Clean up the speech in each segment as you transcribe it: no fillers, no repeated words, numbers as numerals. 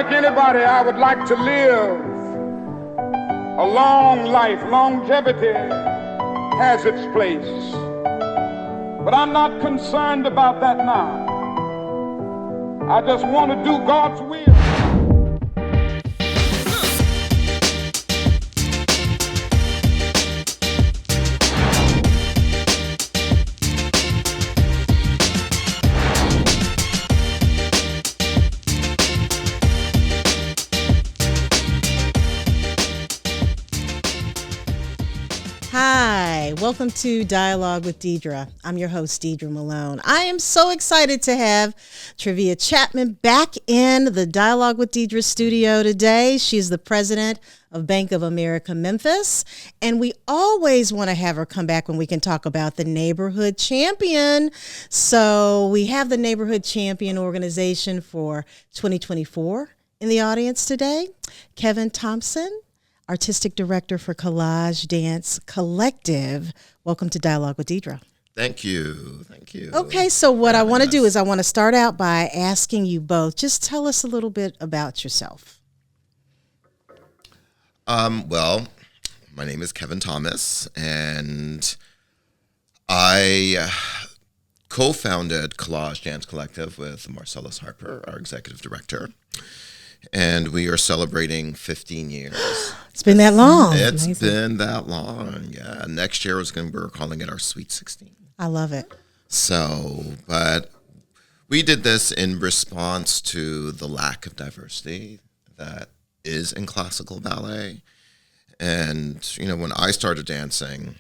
like anybody, I would like to live a long life. Longevity has its place. But I'm not concerned about that now. I just want to do God's will. Hi, welcome to Dialogue with Deidre. I'm your host, Deidre Malone. I am so excited to have Trevia Chatman back in the Dialogue with Deidre studio today. She's the president of Bank of America Memphis, and we always want to have her come back when we can talk about the Neighborhood Champion. So we have the Neighborhood Champion organization for 2024 in the audience today. Kevin Thompson, Artistic Director for Collage Dance Collective. Welcome to Dialogue with Deidre. Thank you. Thank you. Okay, so what I want to do is I want to start out by asking you both, just tell us a little bit about yourself. Well, my name is Kevin Thomas, and I co-founded Collage Dance Collective with Marcellus Harper, our executive director. And we are celebrating 15 years. It's been that long. It's been that long. Yeah. Next year we're calling it our Sweet 16. I love it. So, but we did this in response to the lack of diversity that is in classical ballet. And, you know, when I started dancing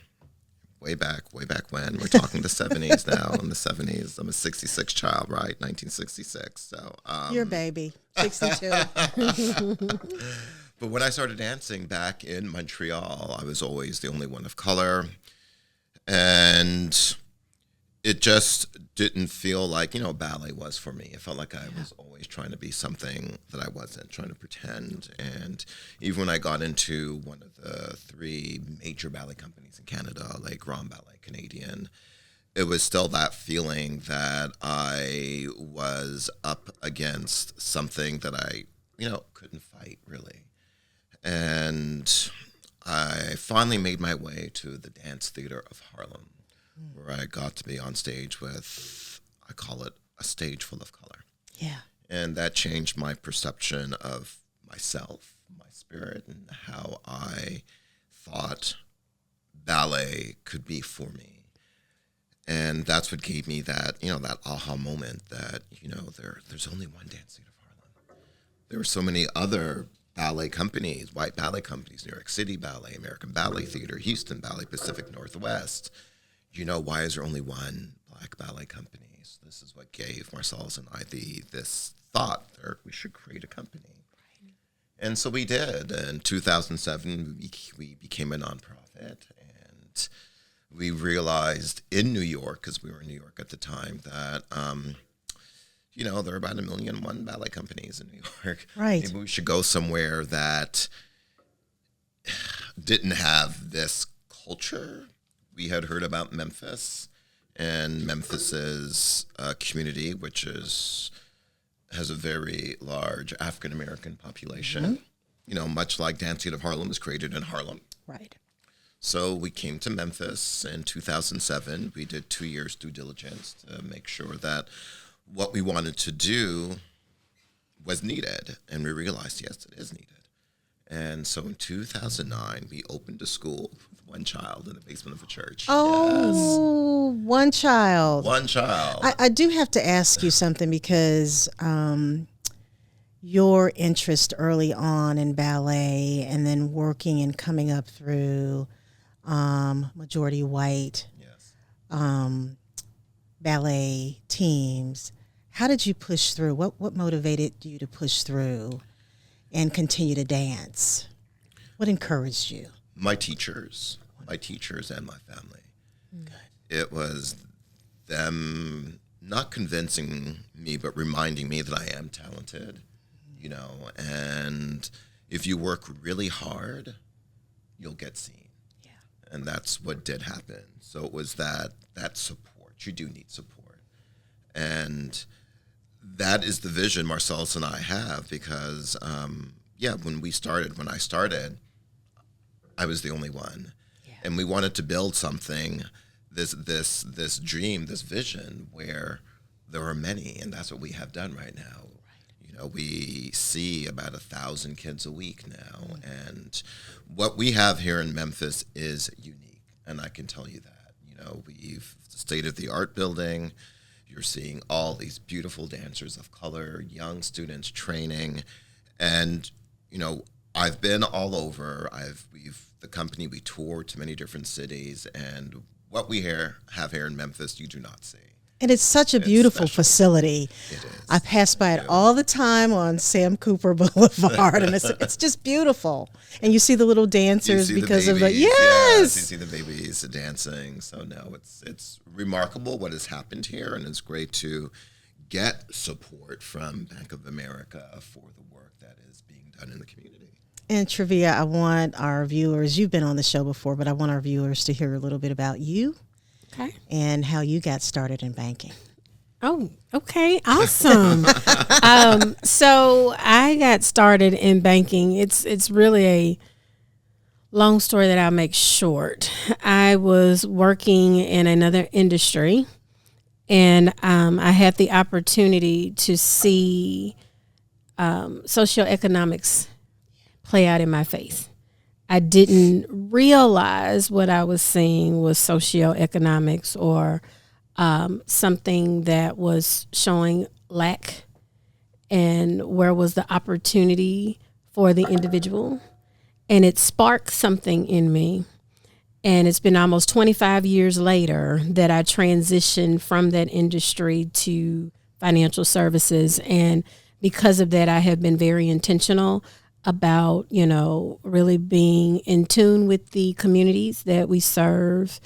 way back when, we're talking the 70s now, in the 70s, I'm a 66 child, right? 1966. So, your baby, 62. But when I started dancing back in Montreal, I was always the only one of color. And it just didn't feel like, you know, ballet was for me. It felt like I was always trying to be something that I wasn't, trying to pretend. And even when I got into one of the three major ballet companies in Canada, like Grand Ballet Canadian, it was still that feeling that I was up against something that I, you know, couldn't fight really. And I finally made my way to the Dance Theater of Harlem, where I got to be on stage with, I call it a stage full of color. Yeah. And that changed my perception of myself, my spirit, and how I thought ballet could be for me. And that's what gave me that, you know, that aha moment that, you know, there's only one Dance Theater of Harlem. There were so many other ballet companies, white ballet companies, New York City Ballet, American Ballet Theater, Houston Ballet, Pacific Northwest. You know, why is there only one black ballet company? So this is what gave Marcellus and I this thought that we should create a company. Right. And so we did. In 2007, we became a nonprofit, and we realized in New York, because we were in New York at the time, that you know, there are about 1,000,001 ballet companies in New York. Right. Maybe we should go somewhere that didn't have this culture. We had heard about Memphis and Memphis's community, which has a very large African American population. Mm-hmm. You know, much like Dance Theater of Harlem was created in Harlem. Right. So we came to Memphis in 2007. We did 2 years due diligence to make sure that what we wanted to do was needed. And we realized, yes, it is needed. And so in 2009, we opened a school with one child in the basement of a church. Oh, yes. One child. One child. I do have to ask you something because your interest early on in ballet and then working and coming up through majority white ballet teams, how did you push through? What motivated you to push through and continue to dance? What encouraged you? My teachers and my family. Good. It was them not convincing me, but reminding me that I am talented, you know, and if you work really hard, you'll get seen. Yeah. And that's what did happen. So it was that support. You do need support. And that is the vision Marcellus and I have, because when I started, I was the only one, and we wanted to build something, this dream, this vision where there are many, and that's what we have done right now. You know, we see about 1,000 kids a week now, and what we have here in Memphis is unique, and I can tell you that. You know, we've state-of-the-art building. You're seeing all these beautiful dancers of color, young students training, and you know, I've been all over. The company, we toured to many different cities, and what we have here in Memphis, you do not see. And it's such a beautiful special facility. It is. I pass by it all the time on Sam Cooper Boulevard, and it's just beautiful. And you see the little dancers because of the yes, you see the babies dancing. So no, it's remarkable what has happened here, and it's great to get support from Bank of America for the work that is being done in the community. And Trevia, I want our viewers, you've been on the show before, but I want our viewers to hear a little bit about you. Okay. And how you got started in banking. Oh, okay. Awesome. So I got started in banking. It's really a long story that I'll make short. I was working in another industry, and I had the opportunity to see socioeconomics play out in my face. I didn't realize what I was seeing was socioeconomics or something that was showing lack, and where was the opportunity for the individual. And it sparked something in me. And it's been almost 25 years later that I transitioned from that industry to financial services. And because of that, I have been very intentional about, you know, really being in tune with the communities that we serve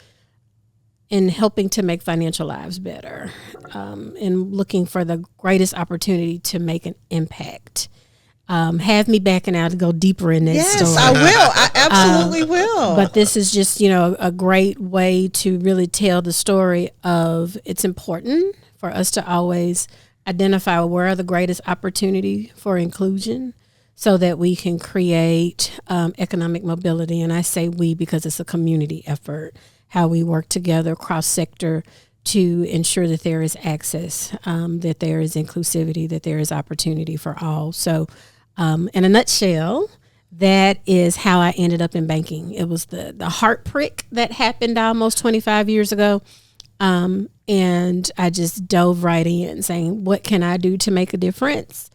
and helping to make financial lives better, and looking for the greatest opportunity to make an impact. Have me backing out to go deeper in that story. Yes, I will. I absolutely will. But this is just, you know, a great way to really tell the story of it's important for us to always identify where are the greatest opportunity for inclusion, so that we can create economic mobility. And I say we because it's a community effort, how we work together cross-sector to ensure that there is access, that there is inclusivity, that there is opportunity for all. So in a nutshell, that is how I ended up in banking. It was the heart prick that happened almost 25 years ago. And I just dove right in saying, what can I do to make a difference?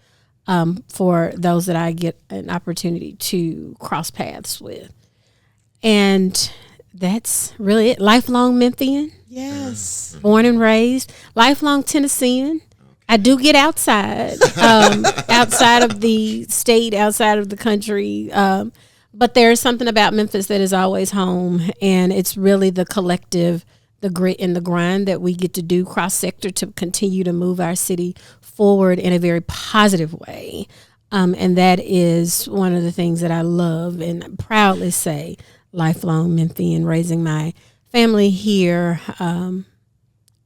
For those that I get an opportunity to cross paths with. And that's really it. Lifelong Memphian. Yes. Born and raised. Lifelong Tennessean. I do get outside, outside of the state, outside of the country. But there's something about Memphis that is always home. And it's really the collective, the grit and the grind that we get to do cross-sector to continue to move our city forward in a very positive way. And that is one of the things that I love and proudly say, lifelong Memphian, raising my family here,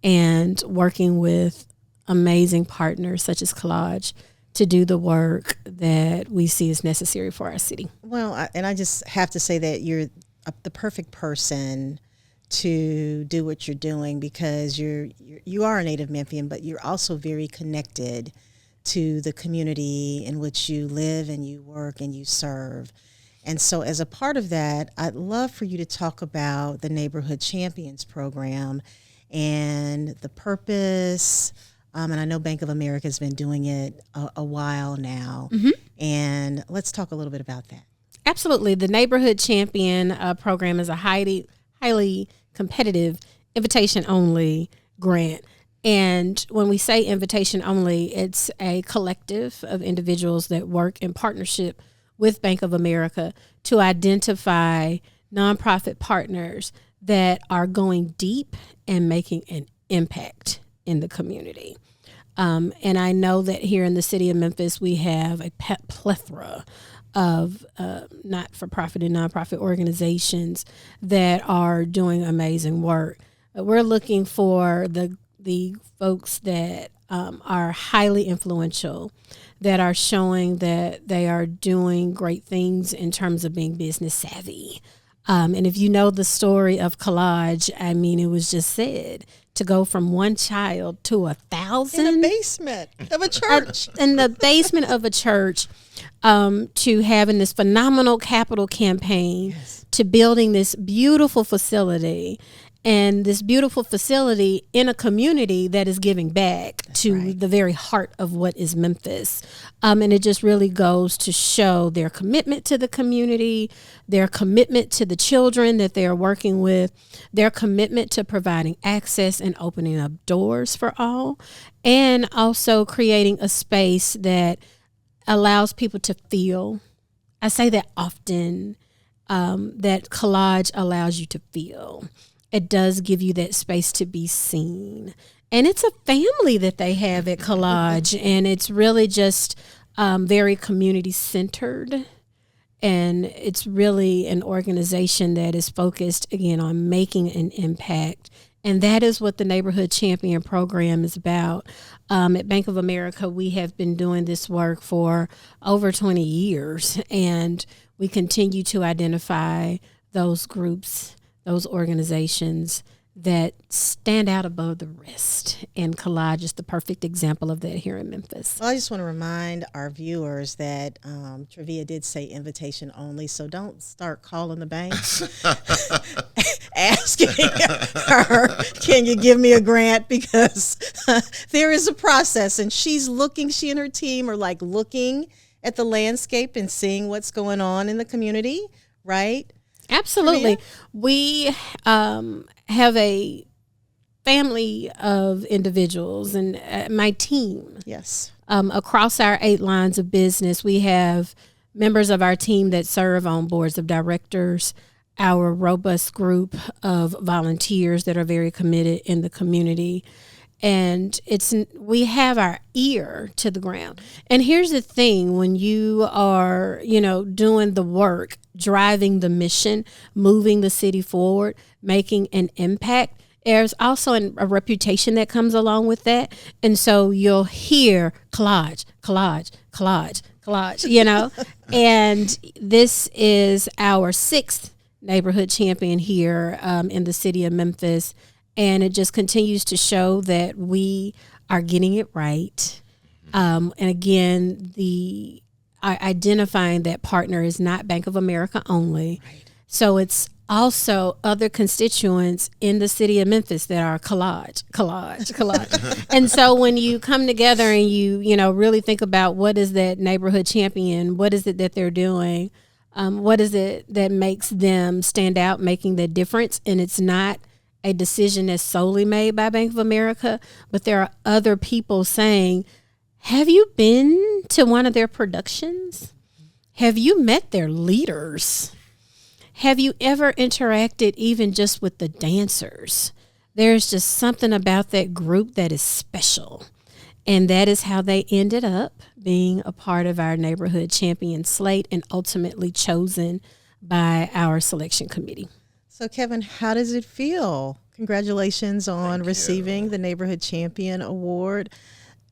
and working with amazing partners such as Collage to do the work that we see is necessary for our city. Well, I just have to say that you're the perfect person to do what you're doing, because you are a native Memphian, but you're also very connected to the community in which you live and you work and you serve. And so as a part of that, I'd love for you to talk about the Neighborhood Champions program and the purpose. And I know Bank of America has been doing it a while now. Mm-hmm. And let's talk a little bit about that. Absolutely. The Neighborhood Champion program is a highly competitive invitation-only grant. And when we say invitation-only, it's a collective of individuals that work in partnership with Bank of America to identify nonprofit partners that are going deep and making an impact in the community. And I know that here in the city of Memphis, we have a plethora of not-for-profit and nonprofit organizations that are doing amazing work. We're looking for the folks that are highly influential, that are showing that they are doing great things in terms of being business savvy. And if you know the story of Collage, I mean, it was just said to go from one child to 1,000 In a basement of a church. in the basement of a church, to having this phenomenal capital campaign, to building this beautiful facility, and this beautiful facility in a community that is giving back to the very heart of what is Memphis. And it just really goes to show their commitment to the community, their commitment to the children that they are working with, their commitment to providing access and opening up doors for all, and also creating a space that allows people to feel. I say that often, that Collage allows you to feel. It does give you that space to be seen. And it's a family that they have at Collage, and it's really just very community centered. And it's really an organization that is focused, again, on making an impact. And that is what the Neighborhood Champion program is about. At Bank of America, we have been doing this work for over 20 years, and we continue to identify those groups, those organizations that stand out above the rest. And Collage is the perfect example of that here in Memphis. Well, I just want to remind our viewers that Trevia did say invitation only, so don't start calling the bank asking her, can you give me a grant? Because there is a process, and she and her team are like looking at the landscape and seeing what's going on in the community, right? Absolutely. We have a family of individuals, and my team. Yes. Across our 8 lines of business, we have members of our team that serve on boards of directors, our robust group of volunteers that are very committed in the community. And we have our ear to the ground. And here's the thing, when you are, doing the work, driving the mission, moving the city forward, making an impact, there's also a reputation that comes along with that. And so you'll hear collage, collage, collage, collage, And this is our 6th neighborhood champion here in the city of Memphis. And it just continues to show that we are getting it right. And again, identifying that partner is not Bank of America only. Right. So it's also other constituents in the city of Memphis that are collage. And so when you come together and you really think about what is that neighborhood champion, what is it that they're doing, what is it that makes them stand out, making the difference, and it's not a decision that's solely made by Bank of America, but there are other people saying, have you been to one of their productions? Have you met their leaders? Have you ever interacted even just with the dancers? There's just something about that group that is special. And that is how they ended up being a part of our neighborhood champion slate and ultimately chosen by our selection committee. So, Kevin, how does it feel? Congratulations on receiving the Neighborhood Champion Award.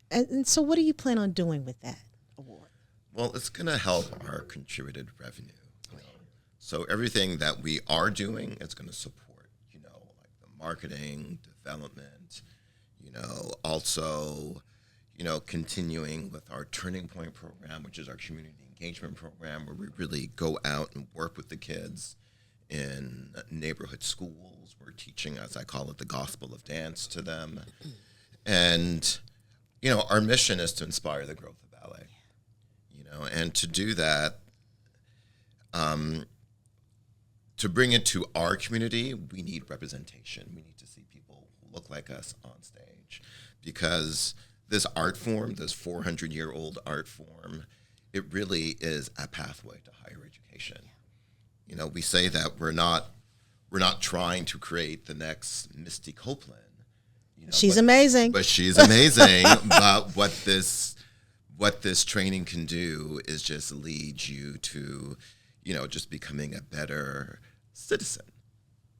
And so what do you plan on doing with that award? Well, it's going to help our contributed revenue. So everything that we are doing, it's going to support, like the marketing, development, also, continuing with our Turning Point program, which is our community engagement program, where we really go out and work with the kids in neighborhood schools. We're teaching, as I call it, the gospel of dance to them. And, our mission is to inspire the growth of ballet, and to do that, to bring it to our community, we need representation. We need to see people who look like us on stage, because this art form, this 400-year-old art form, it really is a pathway to higher education. We say that we're not trying to create the next Misty Copeland. She's amazing. But she's amazing. But what this training can do is just lead you to, just becoming a better citizen.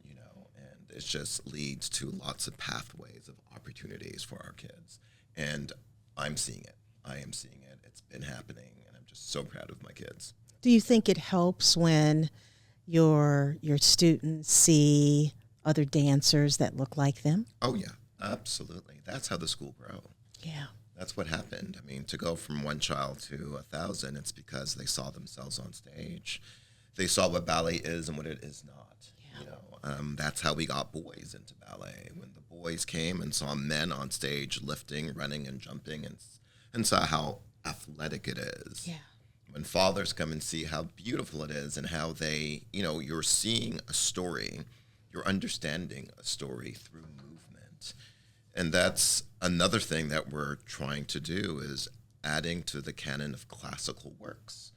And it just leads to lots of pathways of opportunities for our kids. And I'm seeing it. I am seeing it. It's been happening, and I'm just so proud of my kids. Do you think it helps when your students see other dancers that look like them? Oh, yeah, absolutely. That's how the school grew. Yeah. That's what happened. I mean, to go from one child to 1,000, it's because they saw themselves on stage. They saw what ballet is and what it is not. That's how we got boys into ballet. When the boys came and saw men on stage lifting, running, and jumping, and saw how athletic it is. Yeah. When fathers come and see how beautiful it is and how they, you're seeing a story, you're understanding a story through movement. And that's another thing that we're trying to do, is adding to the canon of classical works.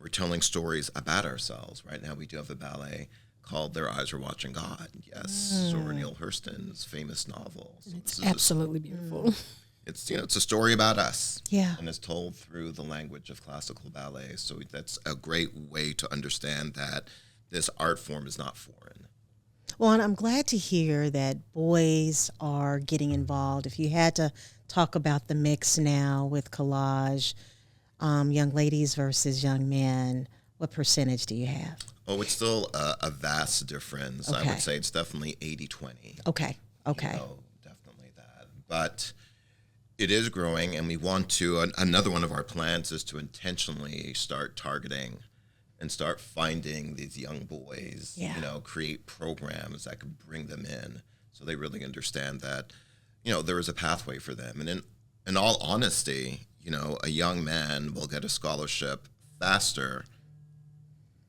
We're telling stories about ourselves. Right now we do have a ballet called Their Eyes Were Watching God. Yes, Zora Neale Hurston's famous novel. So it's absolutely beautiful. It's it's a story about us. Yeah. And it's told through the language of classical ballet. So that's a great way to understand that this art form is not foreign. Well, and I'm glad to hear that boys are getting involved. If you had to talk about the mix now with collage, young ladies versus young men, what percentage do you have? Oh, it's still a vast difference. Okay. I would say it's definitely 80-20. Okay. Definitely that. But it is growing, and we want to, another one of our plans is to intentionally start targeting and start finding these young boys, create programs that could bring them in so they really understand that, there is a pathway for them. And in all honesty, a young man will get a scholarship faster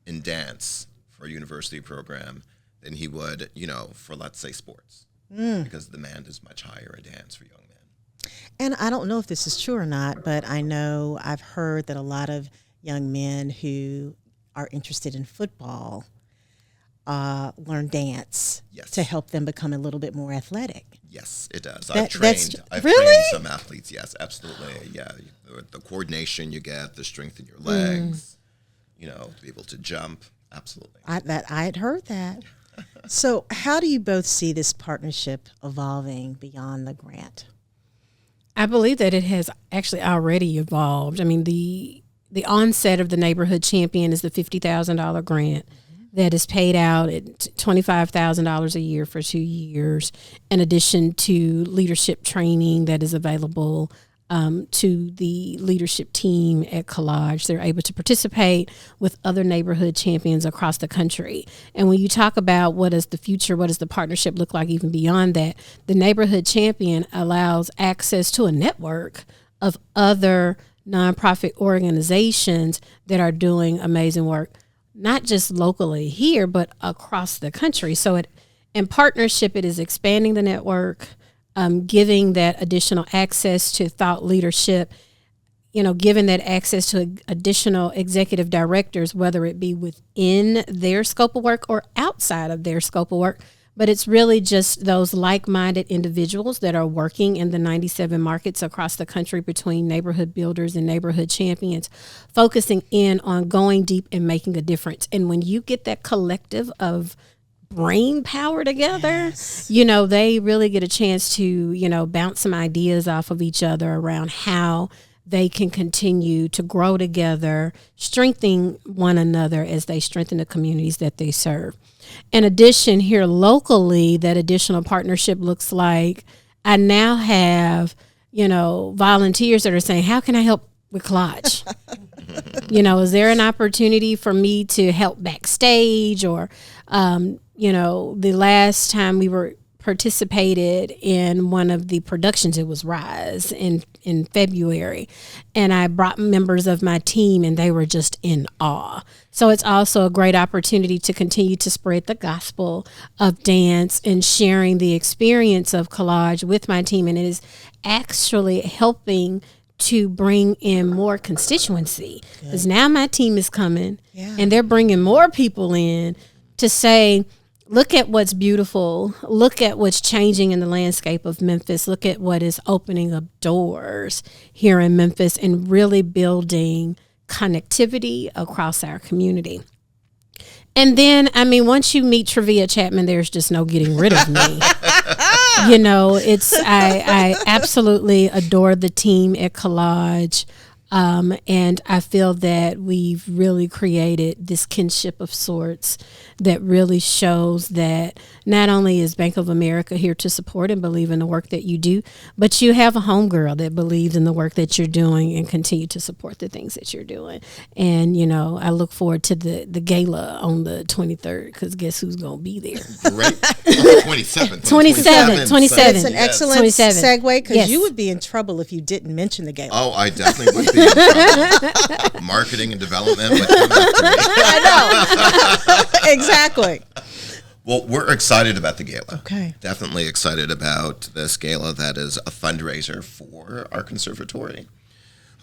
in dance for a university program than he would, for, let's say, sports, because the demand is much higher in dance for young men. And I don't know if this is true or not, but I know I've heard that a lot of young men who are interested in football learn dance to help them become a little bit more athletic. Yes, it does. I've really? trained some athletes. Yes, absolutely. Yeah, the coordination you get, the strength in your legs, to be able to jump. Absolutely. I had heard that. So how do you both see this partnership evolving beyond the grant? I believe that it has actually already evolved. I mean, the onset of the Neighborhood Champion is the $50,000 grant that is paid out at $25,000 a year for 2 years, in addition to leadership training that is available to the leadership team at Collage. They're able to participate with other neighborhood champions across the country. And when you talk about what is the future, what does the partnership look like even beyond that, the neighborhood champion allows access to a network of other nonprofit organizations that are doing amazing work, not just locally here, but across the country. So in partnership, it is expanding the network, giving that additional access to thought leadership, giving that access to additional executive directors, whether it be within their scope of work or outside of their scope of work. But it's really just those like-minded individuals that are working in the 97 markets across the country between neighborhood builders and neighborhood champions, focusing in on going deep and making a difference. And when you get that collective of brain power together, they really get a chance to, bounce some ideas off of each other around how they can continue to grow together, strengthening one another as they strengthen the communities that they serve. In addition, here locally, that additional partnership looks like I now have, volunteers that are saying, how can I help with Collage? Is there an opportunity for me to help backstage? Or, the last time we participated in one of the productions, it was Rise in February, and I brought members of my team and they were just in awe. So it's also a great opportunity to continue to spread the gospel of dance and sharing the experience of Collage with my team, and it is actually helping to bring in more constituency, because now my team is coming and they're bringing more people in to say, look at what's beautiful. Look at what's changing in the landscape of Memphis. Look at what is opening up doors here in Memphis and really building connectivity across our community. And then, once you meet Trevia Chatman, there's just no getting rid of me. You know, I absolutely adore the team at Collage. And I feel that we've really created this kinship of sorts that really shows that not only is Bank of America here to support and believe in the work that you do, but you have a homegirl that believes in the work that you're doing and continue to support the things that you're doing. And, you know, I look forward to the gala on the 23rd, because guess who's going to be there? Great. 27th. 27th. It's an excellent 27. segue, because Yes. you would be in trouble if you didn't mention the gala. Oh, I definitely would be in trouble. Marketing and development would come after me. I know. Exactly. Well, we're excited about the gala. Okay. Definitely excited about this gala that is a fundraiser for our conservatory.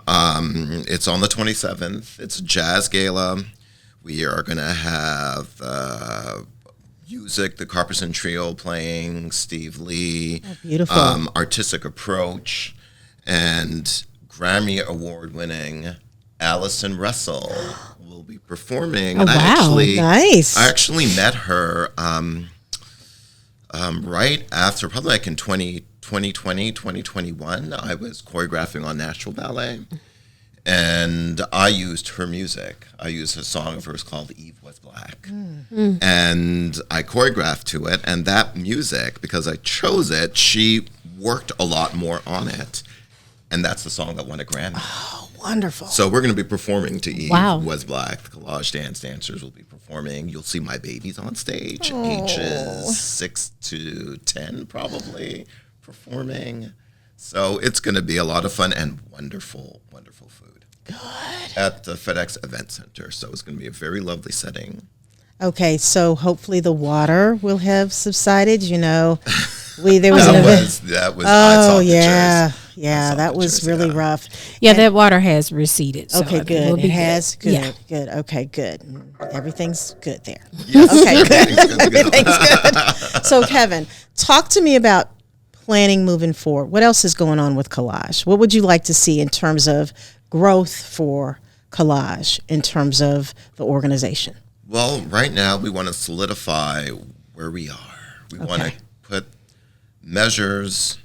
It's on the 27th. It's a jazz gala. We are going to have music, the Carpenter Trio playing, Steve Lee. Oh, beautiful. Artistic Approach, and Grammy Award-winning Allison Russell will be performing. Oh, And wow. Nice. I actually met her right after, probably like in 2020, 2021. I was choreographing on National Ballet, and I used her music. I used a song of hers called Eve Was Black. And I choreographed to it, and that music, because I chose it, she worked a lot more on it. And that's the song that won a Grammy. Oh, wonderful. So we're going to be performing to Eve Wow. Was Black. The Collage Dance dancers will be performing. You'll see my babies on stage, ages 6 to 10 probably, performing. So it's going to be a lot of fun and wonderful, wonderful food. Good. At the FedEx Event Center. So it's going to be a very lovely setting. Okay, so hopefully the water will have subsided. You know, there was That was I saw Oh pictures. yeah, I yeah, saw that was pictures, really yeah. rough. Yeah, that water has receded. So Okay, I think good. we'll It be has good. Yeah. Good. Okay, good. Everything's good there. Yes, Okay, good. everything's good to go. Everything's good. So, Kevin, talk to me about planning moving forward. What else is going on with Collage? What would you like to see in terms of growth for Collage, in terms of the organization? Well, right now we want to solidify where we are. We want to put measures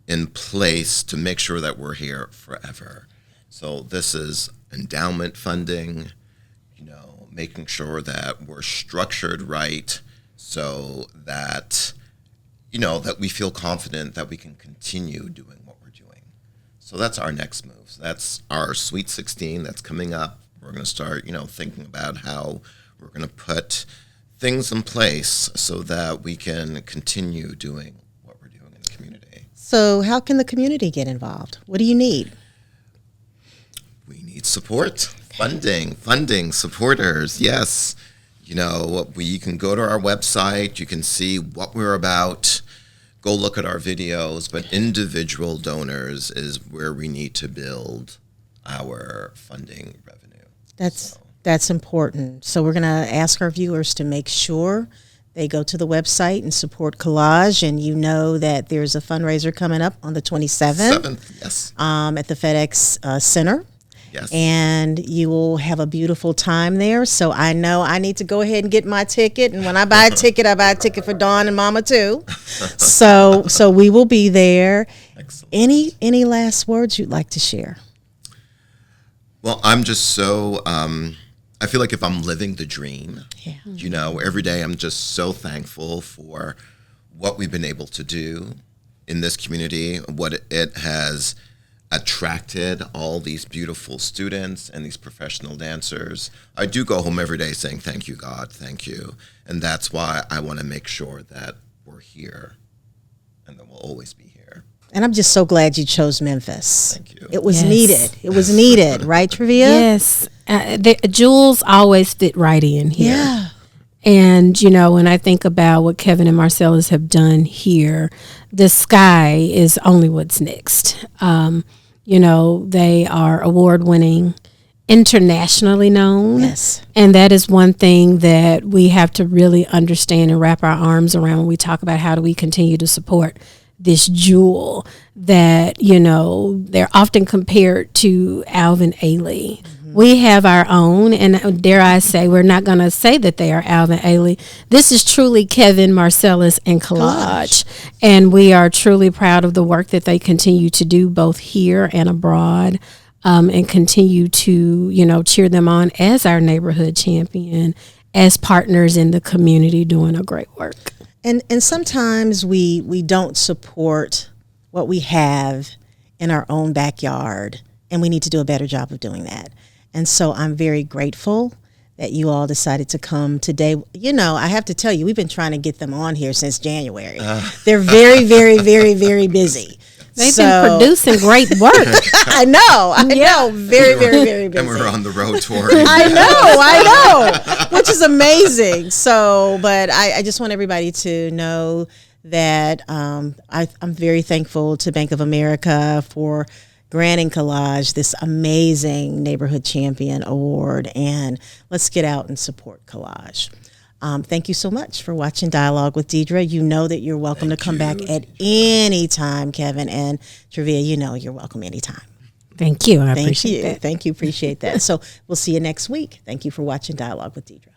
in place to make sure that we're here forever. So this is endowment funding, making sure that we're structured right so that, that we feel confident that we can continue doing what we're doing. So that's our next move. So that's our Sweet 16 that's coming up. We're going to start, thinking about how we're going to put things in place so that we can continue doing what we're doing in the community. So how can the community get involved? What do you need? We need support, funding, supporters. Yes. You can go to our website. You can see what we're about. Go look at our videos. But individual donors is where we need to build our funding revenue. That's important. So we're going to ask our viewers to make sure they go to the website and support Collage, and that there's a fundraiser coming up on the 27th. 7th, yes. At the FedEx Center. Yes. And you will have a beautiful time there. So I know I need to go ahead and get my ticket. And when I buy a ticket, I buy a ticket for Dawn and Mama too. So we will be there. Excellent. Any last words you'd like to share? Well, I'm just so, I feel like if I'm living the dream, every day I'm just so thankful for what we've been able to do in this community, what it has attracted all these beautiful students and these professional dancers. I do go home every day saying, thank you, God, thank you. And that's why I want to make sure that we're here and that we'll always be here. And I'm just so glad you chose Memphis. Thank you. It was Yes. needed. It was needed, right, Trevia? Yes. The jewels always fit right in here. Yeah. And, when I think about what Kevin and Marcellus have done here, the sky is only what's next. They are award-winning, internationally known. Yes. And that is one thing that we have to really understand and wrap our arms around when we talk about how do we continue to support this jewel that, they're often compared to Alvin Ailey. We have our own, and dare I say, we're not going to say that they are Alvin Ailey. This is truly Kevin, Marcellus, and Collage. And we are truly proud of the work that they continue to do both here and abroad, and continue to, cheer them on as our neighborhood champion, as partners in the community doing a great work. And sometimes we don't support what we have in our own backyard, and we need to do a better job of doing that. And so I'm very grateful that you all decided to come today. I have to tell you, we've been trying to get them on here since January. They're very, very, very, very busy. They've been producing great work. I know. Very, very, very busy. And we're on the road tour. I know, which is amazing. So, but I just want everybody to know that I'm very thankful to Bank of America for granting Collage this amazing Neighborhood Champion Award. And let's get out and support Collage. Thank you so much for watching Dialogue with Deidre. You know that you're welcome to come back at any time, Kevin, and Trevia, you're welcome anytime. Thank you. I appreciate that. Thank you. Appreciate that. So we'll see you next week. Thank you for watching Dialogue with Deidre.